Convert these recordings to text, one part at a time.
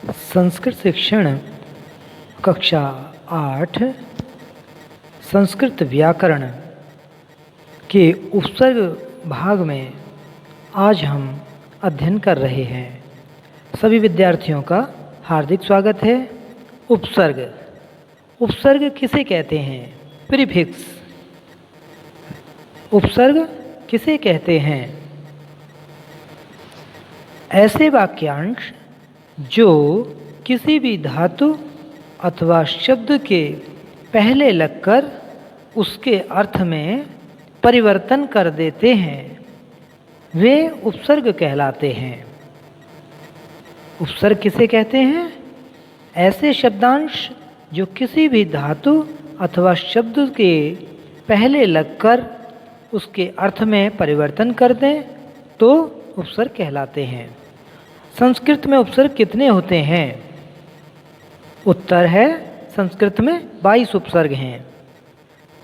संस्कृत शिक्षण कक्षा 8 संस्कृत व्याकरण के उपसर्ग भाग में आज हम अध्ययन कर रहे हैं। सभी विद्यार्थियों का हार्दिक स्वागत है। उपसर्ग उपसर्ग किसे कहते हैं? प्रीफिक्स। उपसर्ग किसे कहते हैं? ऐसे वाक्यांश जो किसी भी धातु अथवा शब्द के पहले लगकर उसके अर्थ में परिवर्तन कर देते हैं, वे उपसर्ग कहलाते हैं। उपसर्ग किसे कहते हैं? ऐसे शब्दांश जो किसी भी धातु अथवा शब्द के पहले लगकर उसके अर्थ में परिवर्तन कर दें तो उपसर्ग कहलाते हैं। संस्कृत में उपसर्ग कितने होते हैं? उत्तर है संस्कृत में 22 उपसर्ग हैं।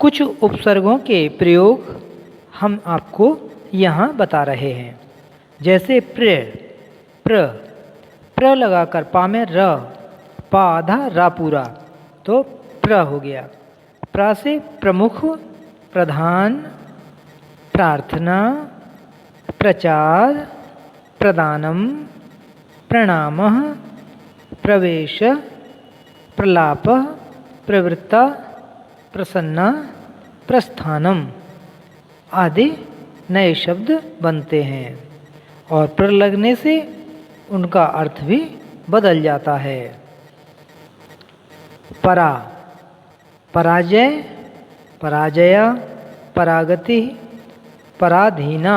कुछ उपसर्गों के प्रयोग हम आपको यहाँ बता रहे हैं। जैसे प्र लगाकर पा में र, पा आधा रा पूरा, तो प्र हो गया। प्रा से प्रमुख, प्रधान, प्रार्थना, प्रचार, प्रदानम, प्रणामः, प्रवेश, प्रलाप, प्रवृत्ता, प्रसन्ना, प्रस्थानम आदि नए शब्द बनते हैं और प्र लगने से उनका अर्थ भी बदल जाता है। परा, पराजय, पराजया, परागति, पराधीना,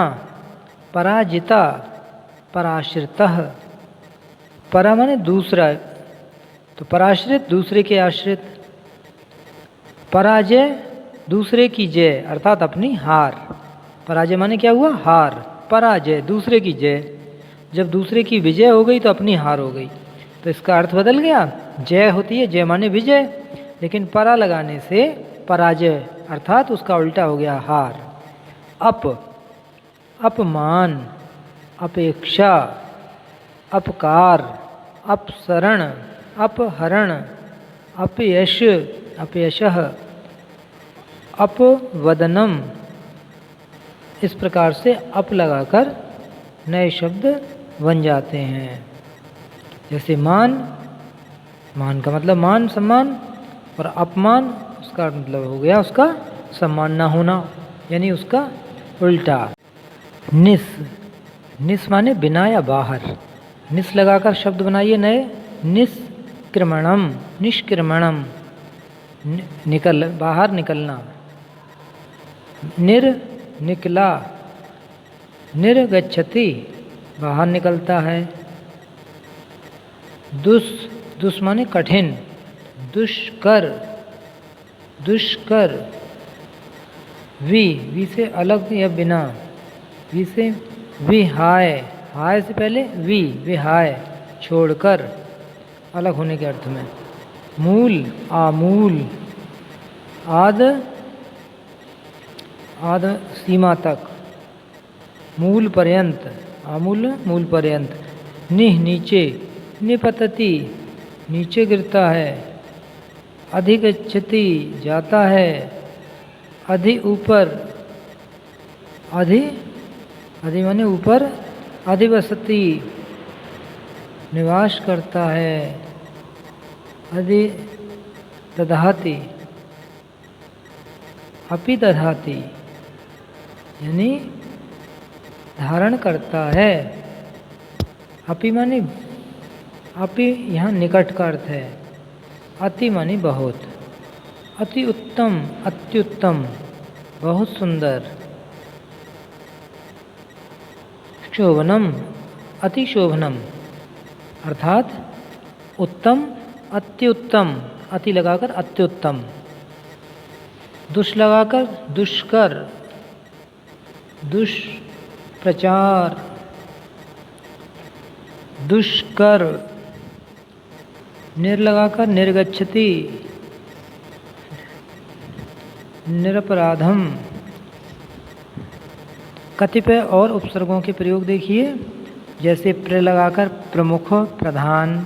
पराजिता, पराश्रितः। परा माने दूसरा, तो पराश्रित दूसरे के आश्रित। पराजय दूसरे की जय अर्थात अपनी हार। पराजय माने क्या हुआ? हार। पराजय दूसरे की जय। जब दूसरे की विजय हो गई तो अपनी हार हो गई, तो इसका अर्थ बदल गया। जय होती है, जय माने विजय, लेकिन परा लगाने से पराजय अर्थात उसका उल्टा हो गया हार। अपमान, अपेक्षा, अपकार, अपसरण, अपहरण, अपयश, अपयशः, अपवदनम। इस प्रकार से अप लगाकर नए शब्द बन जाते हैं। जैसे मान, मान का मतलब मान सम्मान, और अपमान उसका मतलब हो गया उसका सम्मान ना होना, यानी उसका उल्टा। निस माने बिना या बाहर। निस लगाकर शब्द बनाइए नए। निष्क्रमणम, निष्क्रमणम, निकल, बाहर निकलना। निकला, निर्गच्छति, बाहर निकलता है। दुष माने कठिन। दुष्कर, दुष्कर। वी से अलग या बिना। वी से विहाय, हाय से पहले विहाय, छोड़कर, अलग होने के अर्थ में। मूल, आमूल, आद सीमा तक, मूल पर्यंत, आमूल मूल पर्यंत। नीचे, निपतति, नीचे गिरता है। अधिगच्छति, जाता है। अधि ऊपर, अधि माने ऊपर, अधिवसति, निवास करता है। अधि दधाति, अपि दधाति, यानी धारण करता है। अपि माने, अपि यहाँ निकट का अर्थ है। अति माने बहुत। अति उत्तम, अत्युत्तम, बहुत सुंदर। शोभनम, अति शोभनम, अर्थात उत्तम, अत्युत्तम, अति लगाकर अत्युत्तम। दुष लगाकर दुष्कर, दुष्प्रचार, दुष्कर। निर लगाकर निर्गच्छति, निरपराधम। कतिपय और उपसर्गों के प्रयोग देखिए, जैसे प्र लगाकर प्रमुख, प्रधान,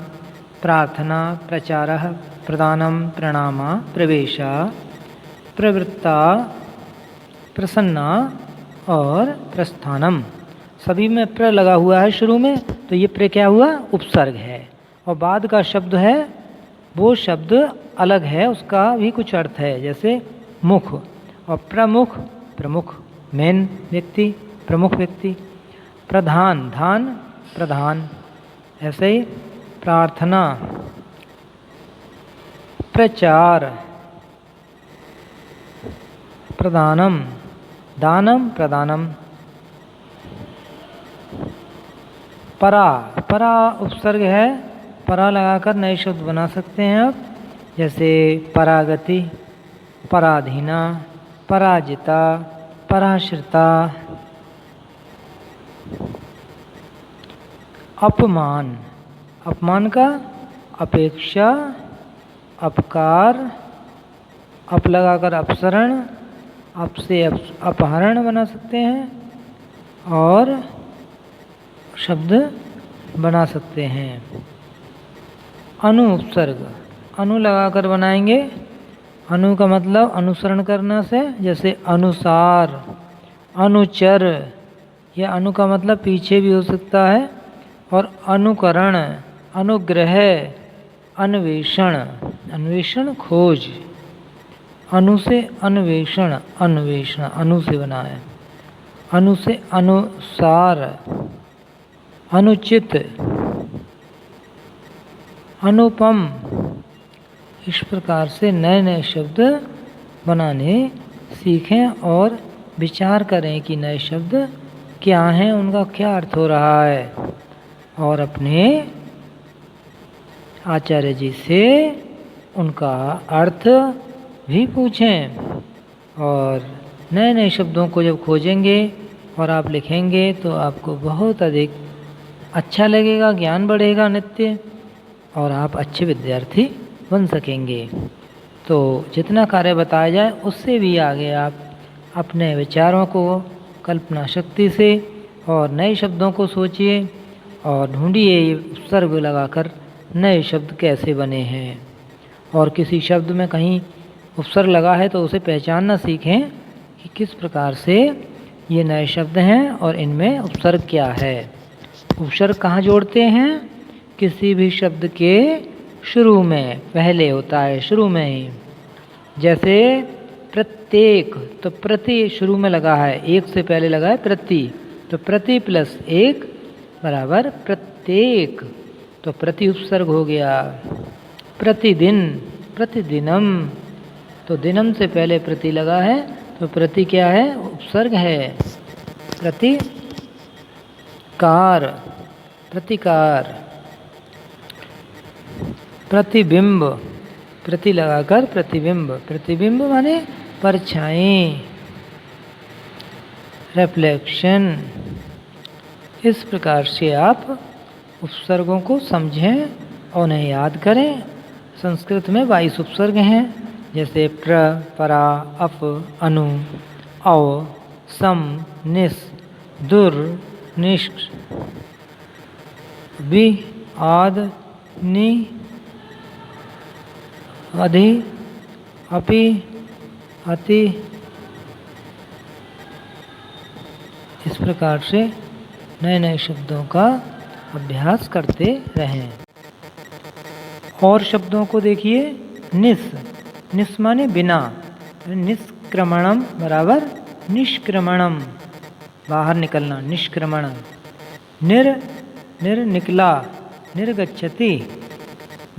प्रार्थना, प्रचारः, प्रदानं, प्रणामा, प्रवेशा, प्रवृत्ता, प्रसन्ना और प्रस्थानम। सभी में प्र लगा हुआ है शुरू में, तो ये प्र क्या हुआ? उपसर्ग है। और बाद का शब्द है वो शब्द अलग है, उसका भी कुछ अर्थ है, जैसे मुख और प्रमुख, प्रमुख मेन व्यक्ति, प्रमुख व्यक्ति। प्रधान, धान, प्रधान। ऐसे ही प्रार्थना, प्रचार, प्रदानम, दानम, प्रदानम। परा, परा उपसर्ग है, परा लगाकर नए शब्द बना सकते हैं आप, जैसे परागति, पराधीना, पराजिता, पराश्रिता। अपमान, अपमान का अपेक्षा, अपकार, अप लगाकर अपसरण, अप से अपहरण बना सकते हैं और शब्द बना सकते हैं। अनु उपसर्ग, अनु लगाकर बनाएंगे। अनु का मतलब अनुसरण करना से, जैसे अनुसार, अनुचर। यह अनु का मतलब पीछे भी हो सकता है। और अनुकरण, अनुग्रह, अन्वेषण, अन्वेषण खोज। अनु से अन्वेषण, अन्वेषण अनु से बना है। अनु से अनुसार, अनुचित, अनुपम। इस प्रकार से नए नए शब्द बनाने सीखें और विचार करें कि नए शब्द क्या हैं, उनका क्या अर्थ हो रहा है, और अपने आचार्य जी से उनका अर्थ भी पूछें। और नए नए शब्दों को जब खोजेंगे और आप लिखेंगे तो आपको बहुत अधिक अच्छा लगेगा, ज्ञान बढ़ेगा नित्य, और आप अच्छे विद्यार्थी बन सकेंगे। तो जितना कार्य बताया जाए उससे भी आगे आप अपने विचारों को कल्पना शक्ति से और नए शब्दों को सोचिए और ढूंढिए ये उपसर्ग लगाकर नए शब्द कैसे बने हैं। और किसी शब्द में कहीं उपसर्ग लगा है तो उसे पहचानना सीखें कि किस प्रकार से ये नए शब्द हैं और इनमें उपसर्ग क्या है। उपसर्ग कहाँ जोड़ते हैं? किसी भी शब्द के शुरू में, पहले होता है शुरू में ही। जैसे प्रत्येक, तो प्रति शुरू में लगा है, एक से पहले लगा है प्रति, तो प्रति प्लस एक बराबर प्रत्येक, तो प्रति उपसर्ग हो गया। प्रतिदिन, प्रतिदिनम, तो दिनम से पहले प्रति लगा है तो प्रति क्या है? उपसर्ग है। प्रतिकार, प्रतिकार। प्रतिबिंब, प्रति लगाकर प्रतिबिंब, प्रतिबिंब माने परछाई, रिफ्लेक्शन। इस प्रकार से आप उपसर्गों को समझें और उन्हें याद करें। संस्कृत में 22 उपसर्ग हैं, जैसे प्र, परा, अप, अनु, औ, सम, निस, दुर, निष्ठ, वि, आद, नि, अधि, अपि, अति। इस प्रकार से नए नए शब्दों का अभ्यास करते रहें। और शब्दों को देखिए, निस, निस माने बिना, निष्क्रमणम बराबर निष्क्रमणम, बाहर निकलना, निष्क्रमणम। निर, निर निकला, निर्गच्छति,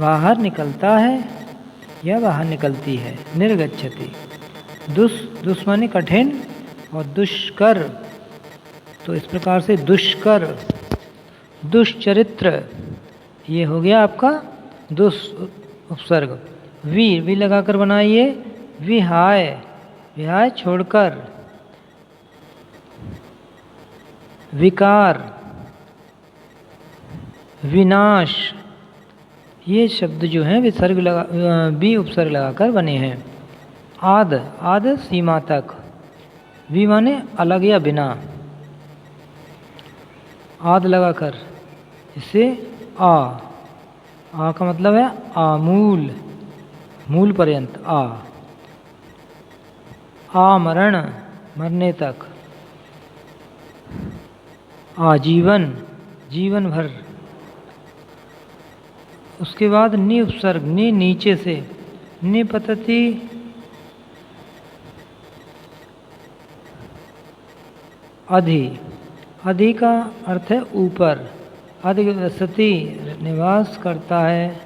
बाहर निकलता है या बाहर निकलती है, निर्गच्छति। दुष, दुष माने कठिन, और दुष्कर, तो इस प्रकार से दुष्कर, दुष्चरित्र, ये हो गया आपका दुष उपसर्ग। वी लगाकर बनाइए, विहाय, विहाय छोड़कर। विकार, विनाश, ये शब्द जो हैं विसर्ग लगा, बी उपसर्ग लगाकर बने हैं। आद, आद सीमा तक, वी माने अलग या बिना, आद लगाकर, इससे आ, आ का मतलब है आमूल, मूल पर्यंत आ। आमरण, मरने तक। आजीवन, जीवन भर। उसके बाद नि उपसर्ग, नि नीचे से, निपतति अधि। अधि का अर्थ है ऊपर। अधिगच्छति निवास करता है,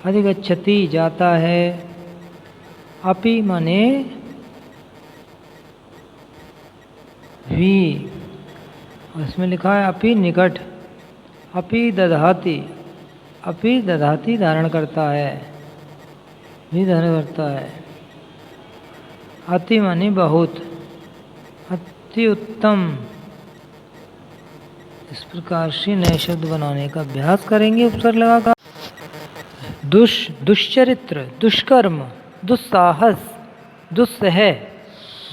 अधिगच्छति जाता है। अपि माने भी, इसमें लिखा है अपि निकट। अपि दधाति, अपि दधाति धारण करता है, भी धारण करता है। अति माने बहुत, अति उत्तम। इस प्रकार से नए शब्द बनाने का अभ्यास करेंगे उपसर्ग लगाकर। दुष्चरित्र, दुष्कर्म, दुस्साहस, दुस्सह।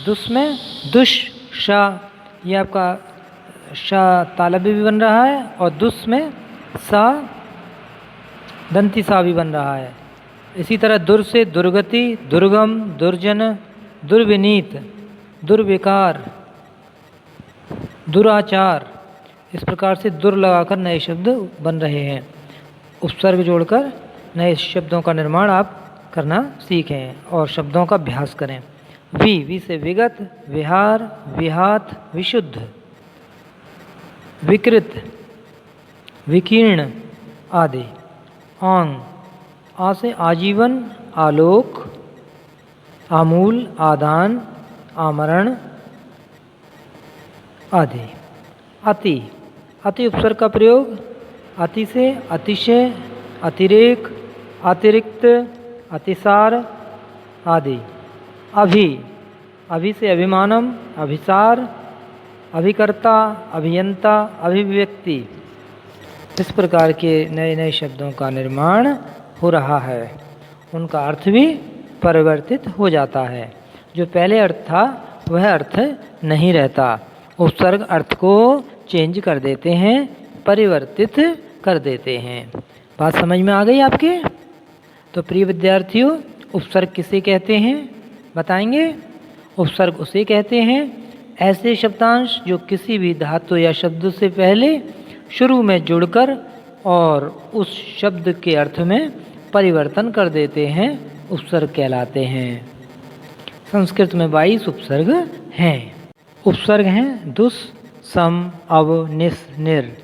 दुस में दुष शा, ये आपका शा तालव्य भी बन रहा है, और दुस में सा दंती सा भी बन रहा है। इसी तरह दुर से दुर्गति, दुर्गम, दुर्जन, दुर्विनीत, दुर्विकार, दुराचार। इस प्रकार से दुर लगाकर नए शब्द बन रहे हैं। उपसर्ग जोड़कर नए शब्दों का निर्माण आप करना सीखें और शब्दों का अभ्यास करें। वी से विगत, विहार, विहात, विशुद्ध, विकृत, विकीर्ण आदि। आंग, आ से आजीवन, आलोक, आमूल, आदान, आमरण आदि। अति, अति उपसर्ग का प्रयोग अति से अतिशय, अतिरेक, अतिरिक्त, अतिसार आदि। अभि, अभि से अभिमानम, अभिसार, अभिकर्ता, अभियंता, अभिव्यक्ति। इस प्रकार के नए नए शब्दों का निर्माण हो रहा है। उनका अर्थ भी परिवर्तित हो जाता है। जो पहले अर्थ था वह अर्थ नहीं रहता। उपसर्ग अर्थ को चेंज कर देते हैं, परिवर्तित कर देते हैं। बात समझ में आ गई आपके? तो प्रिय विद्यार्थियों, उपसर्ग किसे कहते हैं बताएंगे? उपसर्ग उसे कहते हैं ऐसे शब्दांश जो किसी भी धातु या शब्द से पहले शुरू में जुड़कर और उस शब्द के अर्थ में परिवर्तन कर देते हैं, उपसर्ग कहलाते हैं। संस्कृत में 22 उपसर्ग हैं। उपसर्ग हैं दुस, सम, अव, निस, निर।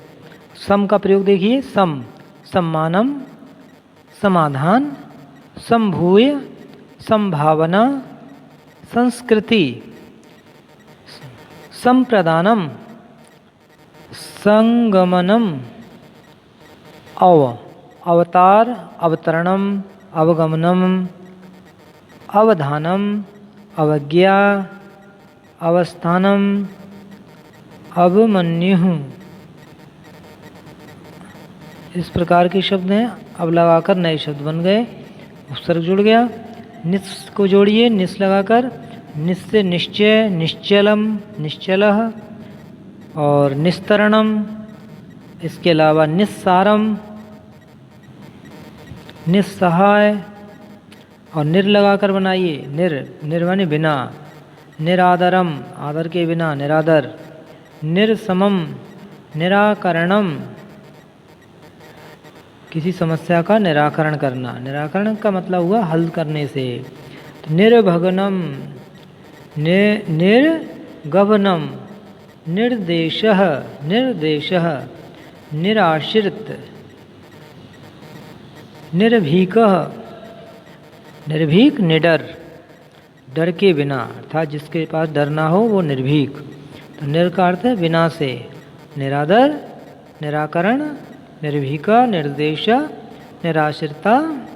सम का प्रयोग देखिए, सम, सम्मानम, समाधान, संभूय, संभावना, संस्कृति, संप्रदानम, संगमनम, अवतार, अवतरणम, अवगमनम, अवधानम, अवज्ञा, अवस्थानम, अवमन्यु। इस प्रकार के शब्द हैं। अब लगाकर नए शब्द बन गए, उपसर्ग जुड़ गया। निस को जोड़िए, निस लगाकर, निस से निश्चय, निश्चलम, निश्चलः और निस्तरणम। इसके अलावा निस्सारम, निस्सहाय और निर लगाकर बनाइए। निर माने बिना, निरादरम, आदर के बिना, निरादर। निरसमम, निराकरणम, किसी समस्या का निराकरण करना। निराकरण का मतलब हुआ हल करने से। तो निर्भगनम, निर्गभनम, निर्देशः, निर्देशः, निराश्रित, निर्भीकः, निर्भीक, निडर, डर के बिना, अर्थात जिसके पास डर ना हो वो निर्भीक। तो निर का अर्थ है बिना से। निरादर, निराकरण, निर्भीका, निर्देश, निराश्रिता।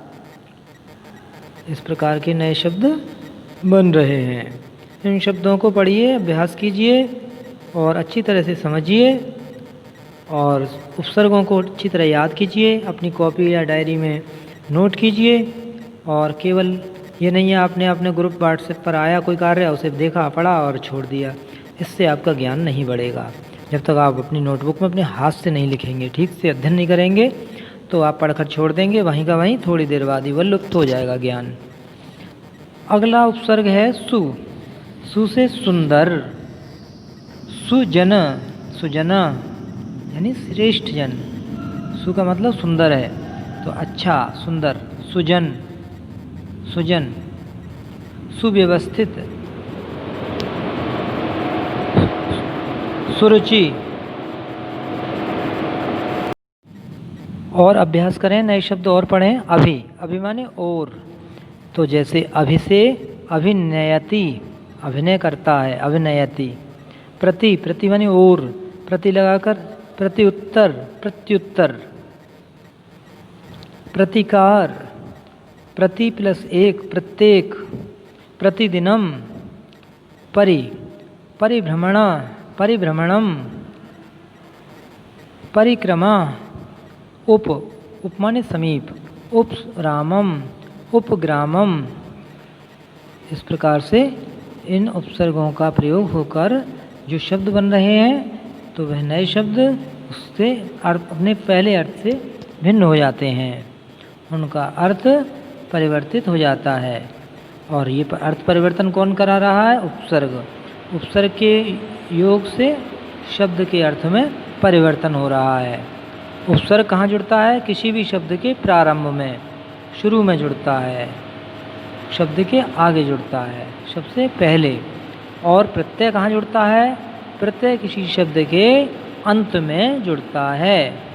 इस प्रकार के नए शब्द बन रहे हैं। इन शब्दों को पढ़िए, अभ्यास कीजिए और अच्छी तरह से समझिए और उपसर्गों को अच्छी तरह याद कीजिए। अपनी कॉपी या डायरी में नोट कीजिए। और केवल ये नहीं है आपने अपने ग्रुप व्हाट्सएप पर आया कोई कार्य, उसे देखा, पढ़ा और छोड़ दिया। इससे आपका ज्ञान नहीं बढ़ेगा। जब तक आप अपनी नोटबुक में अपने हाथ से नहीं लिखेंगे, ठीक से अध्ययन नहीं करेंगे, तो आप पढ़कर छोड़ देंगे, वहीं का वहीं थोड़ी देर बाद ही वह लुप्त हो जाएगा ज्ञान। अगला उपसर्ग है सु। सु से सुंदर, सुजन, सुजना यानी श्रेष्ठ जन। सु का मतलब सुंदर है, तो अच्छा, सुंदर, सुजन, सुजन। सुव्यवस्थित, सुरुचि। और अभ्यास करें, नए शब्द और पढ़ें। अभि, अभि माने और, तो जैसे अभि से अभिनयति, अभिनय करता है, अभिनयति। प्रति, प्रति माने और, प्रति लगाकर प्रत्युत्तर, प्रत्युत्तर। प्रतिकार, प्रति प्लस एक, प्रत्येक। प्रतिदिनम, परि, परिभ्रमण, परिभ्रमणम। परिक्रमा, उप, उप माने समीप, उपरामम, उपग्रामम। इस प्रकार से इन उपसर्गों का प्रयोग होकर जो शब्द बन रहे हैं, तो वह नए शब्द उससे अर्थ, अपने पहले अर्थ से भिन्न हो जाते हैं, उनका अर्थ परिवर्तित हो जाता है। और ये अर्थ परिवर्तन कौन करा रहा है? उपसर्ग। उपसर्ग के योग से शब्द के अर्थ में परिवर्तन हो रहा है। उपसर्ग कहाँ जुड़ता है? किसी भी शब्द के प्रारंभ में, शुरू में जुड़ता है, शब्द के आगे जुड़ता है, सबसे पहले। और प्रत्यय कहाँ जुड़ता है? प्रत्यय किसी शब्द के अंत में जुड़ता है,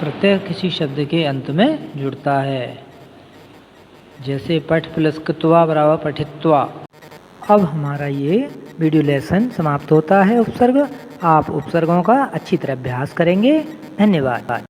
प्रत्यय किसी शब्द के अंत में जुड़ता है। जैसे पठ प्लस कृत्वा बराबर पठित्वा। अब हमारा ये वीडियो लेसन समाप्त होता है। उपसर्ग, आप उपसर्गों का अच्छी तरह अभ्यास करेंगे। धन्यवाद।